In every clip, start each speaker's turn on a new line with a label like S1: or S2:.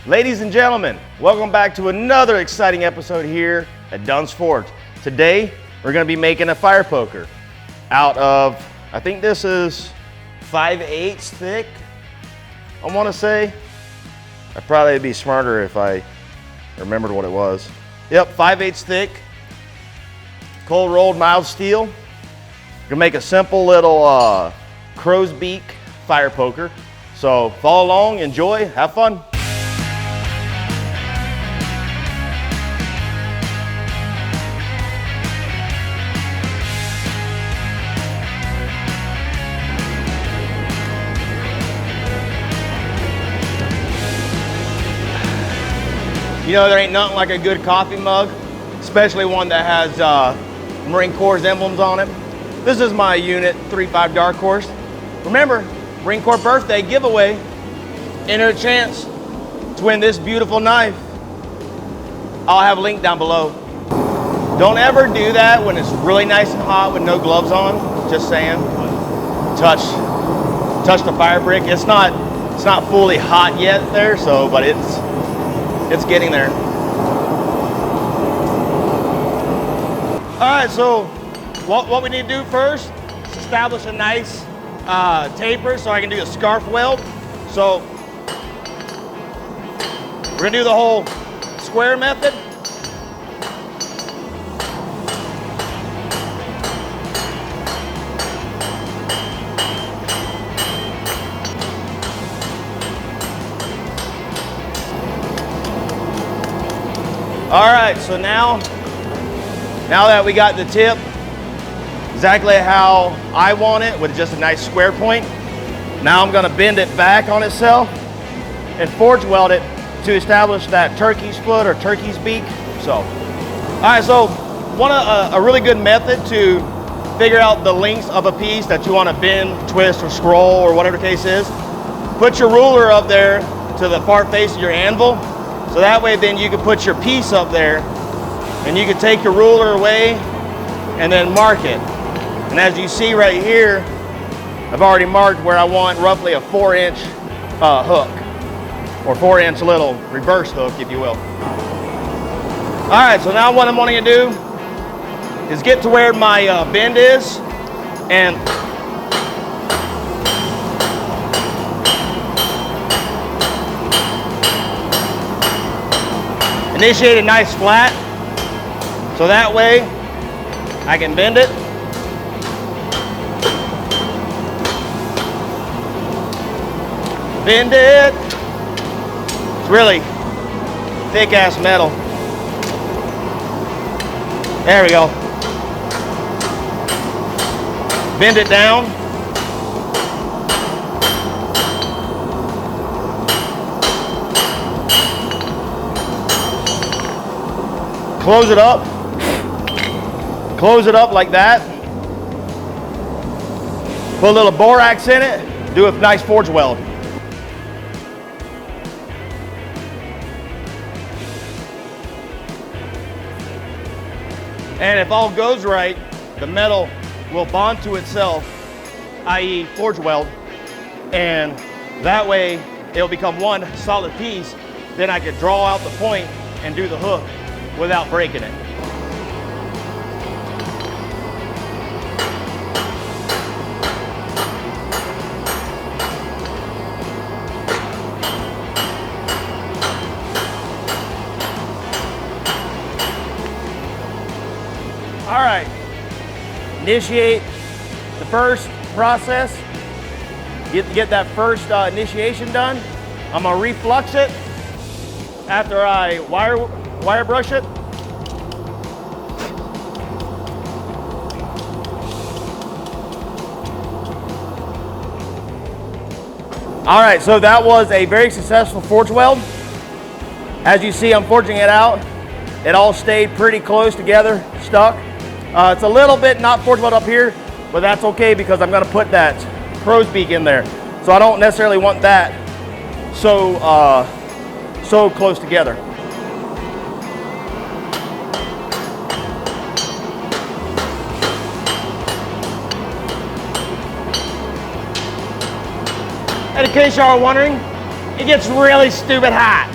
S1: Ladies and gentlemen, welcome back to another exciting episode here at Dunn's Forge. Today, we're going to be making a fire poker out of, I think this is 5/8 thick, I want to say. I'd probably be smarter if I remembered what it was. Yep, 5/8 thick, cold rolled mild steel. We're gonna make a simple little crow's beak fire poker. So follow along, enjoy, have fun. You know, there ain't nothing like a good coffee mug, especially one that has Marine Corps emblems on it. This is my Unit 35 Dark Horse. Remember, Marine Corps birthday giveaway. Enter a chance to win this beautiful knife. I'll have a link down below. Don't ever do that when it's really nice and hot with no gloves on. Just saying. Touch the fire brick. It's not fully hot yet there, so but it's getting there. All right, so what we need to do first is establish a nice taper so I can do a scarf weld. So we're gonna do the whole square method. All right, so now that we got the tip exactly how I want it with just a nice square point, now I'm gonna bend it back on itself and forge weld it to establish that turkey's foot or turkey's beak. So, all right, so a really good method to figure out the length of a piece that you wanna bend, twist, or scroll, or whatever the case is. Put your ruler up there to the far face of your anvil. So that way then you can put your piece up there and you can take your ruler away and then mark it. And as you see right here, I've already marked where I want roughly a 4-inch hook, or 4-inch little reverse hook, if you will. All right, so now what I'm wanting to do is get to where my bend is and initiate a nice flat, so that way I can bend it. Bend it. It's really thick ass metal. There we go. Bend it down. Close it up. Close it up like that. Put a little borax in it. Do a nice forge weld. And if all goes right, the metal will bond to itself, i.e. forge weld, and that way it'll become one solid piece. Then I could draw out the point and do the hook without breaking it. All right, initiate the first process. Get that first initiation done. I'm gonna reflux it after I wire brush it. All right, so that was a very successful forge weld. As you see, I'm forging it out. It all stayed pretty close together, stuck. It's a little bit not forge weld up here, but that's okay because I'm gonna put that crow's beak in there. So I don't necessarily want that so close together. And in case y'all are wondering, it gets really stupid hot.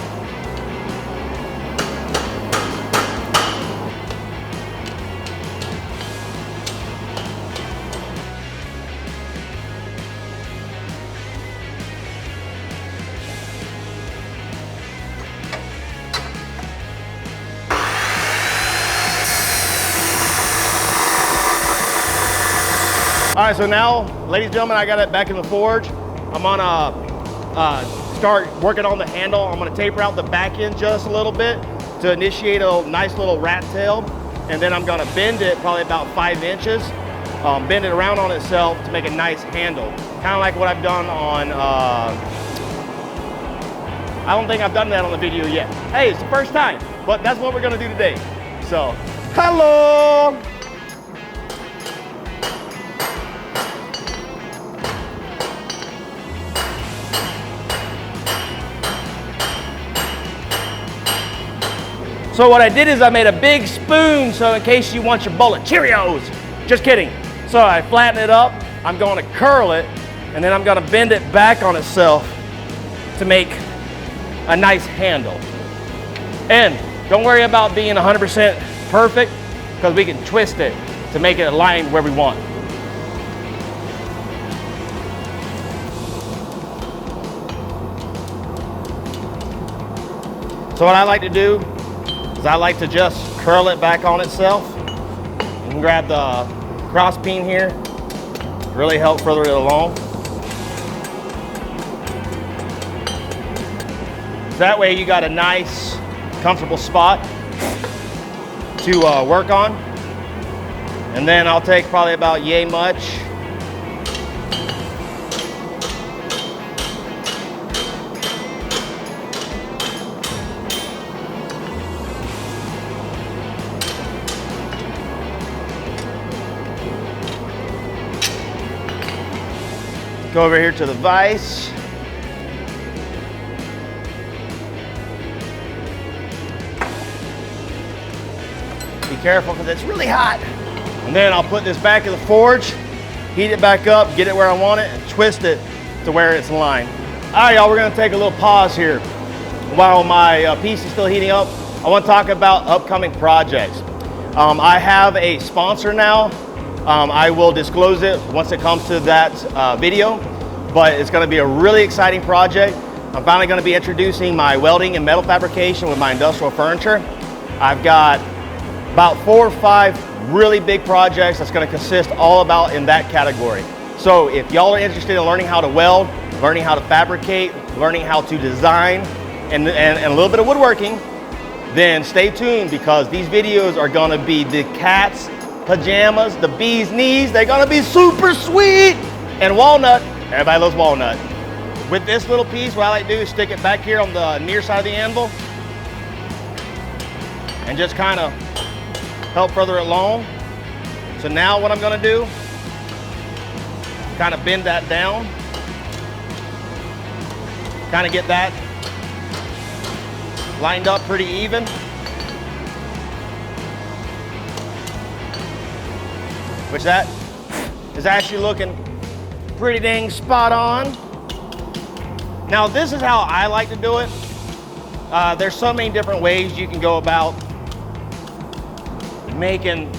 S1: right, so now, ladies and gentlemen, I got it back in the forge. I'm gonna start working on the handle. I'm gonna taper out the back end just a little bit to initiate a nice little rat tail. And then I'm gonna bend it probably about 5 inches, bend it around on itself to make a nice handle. Kind of like what I've done on, I don't think I've done that on the video yet. Hey, it's the first time, but that's what we're gonna do today. So, hello! So what I did is I made a big spoon so in case you want your bowl of Cheerios. Just kidding. So I flatten it up, I'm going to curl it, and then I'm going to bend it back on itself to make a nice handle. And don't worry about being 100% perfect because we can twist it to make it align where we want. So what I like to do is I like to just curl it back on itself. You can grab the cross peen here, really help further it along. So that way you got a nice, comfortable spot to work on. And then I'll take probably about yay much. Go over here to the vise. Be careful because it's really hot. And then I'll put this back in the forge, heat it back up, get it where I want it, and twist it to where it's aligned. All right, y'all, we're gonna take a little pause here. While my piece is still heating up, I want to talk about upcoming projects. I have a sponsor now. I will disclose it once it comes to that video, but it's going to be a really exciting project. I'm finally going to be introducing my welding and metal fabrication with my industrial furniture. I've got about 4 or 5 really big projects that's going to consist all about in that category. So if y'all are interested in learning how to weld, learning how to fabricate, learning how to design, and a little bit of woodworking, then stay tuned because these videos are going to be the cat's pajamas, the bee's knees. They're gonna be super sweet. And walnut, everybody loves walnut. With this little piece, what I like to do is stick it back here on the near side of the anvil and just kind of help further it along. So now what I'm gonna do, kind of bend that down, kind of get that lined up pretty even. Which that is actually looking pretty dang spot on. Now this is how I like to do it. There's so many different ways you can go about making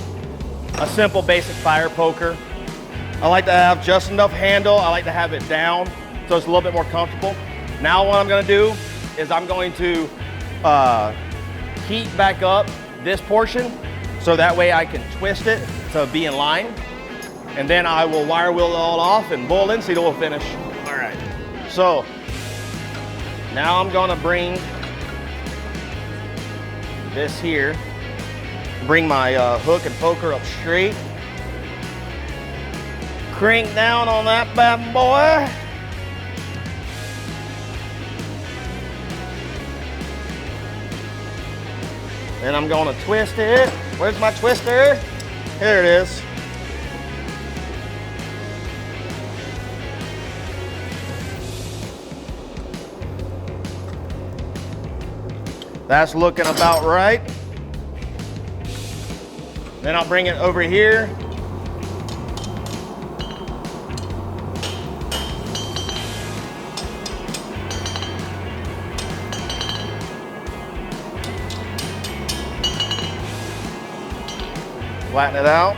S1: a simple basic fire poker. I like to have just enough handle. I like to have it down so it's a little bit more comfortable. Now what I'm gonna do is I'm going to heat back up this portion so that way I can twist it to be in line. And then I will wire wheel it all off and boil in, see the finish. All right, so now I'm gonna bring this here, bring my hook and poker up straight, crank down on that bad boy. Then I'm gonna twist it. Where's my twister? Here it is. That's looking about right. Then I'll bring it over here. Flatten it out.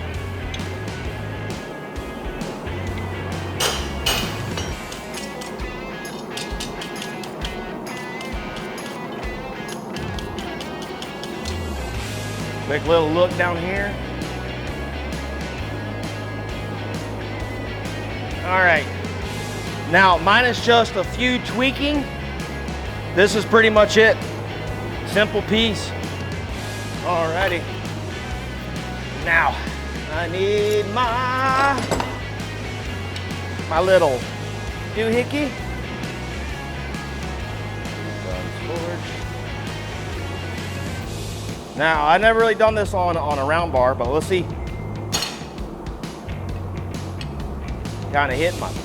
S1: Quick little look down here. All right. Now, minus just a few tweaking, this is pretty much it. Simple piece. Alrighty. Now, I need my little doohickey. Now, I've never really done this on a round bar, but let's see. Kind of hit my pick.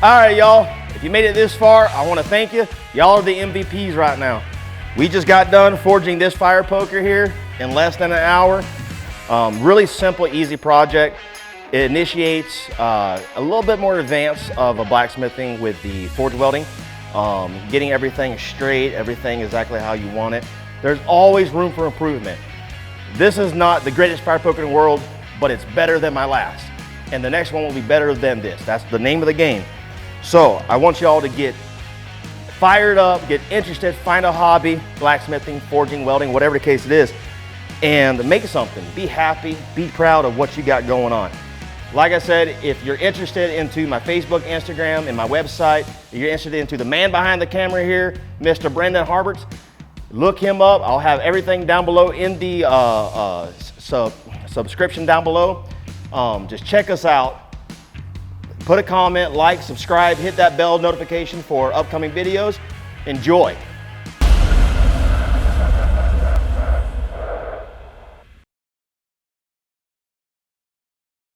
S1: All right, y'all, if you made it this far, I want to thank you. Y'all are the MVPs right now. We just got done forging this fire poker here in less than an hour. Really simple, easy project. It initiates a little bit more advanced of a blacksmithing with the forge welding. Getting everything straight, everything exactly how you want it. There's always room for improvement. This is not the greatest fire poker in the world, but it's better than my last. And the next one will be better than this. That's the name of the game. So I want y'all to get fired up, get interested, find a hobby, blacksmithing, forging, welding, whatever the case it is, and make something. Be happy, be proud of what you got going on. Like I said, if you're interested into my Facebook, Instagram, and my website, if you're interested into the man behind the camera here, Mr. Brendan Harberts, look him up. I'll have everything down below in the subscription down below. Just check us out. Put a comment, like, subscribe, hit that bell notification for upcoming videos. Enjoy.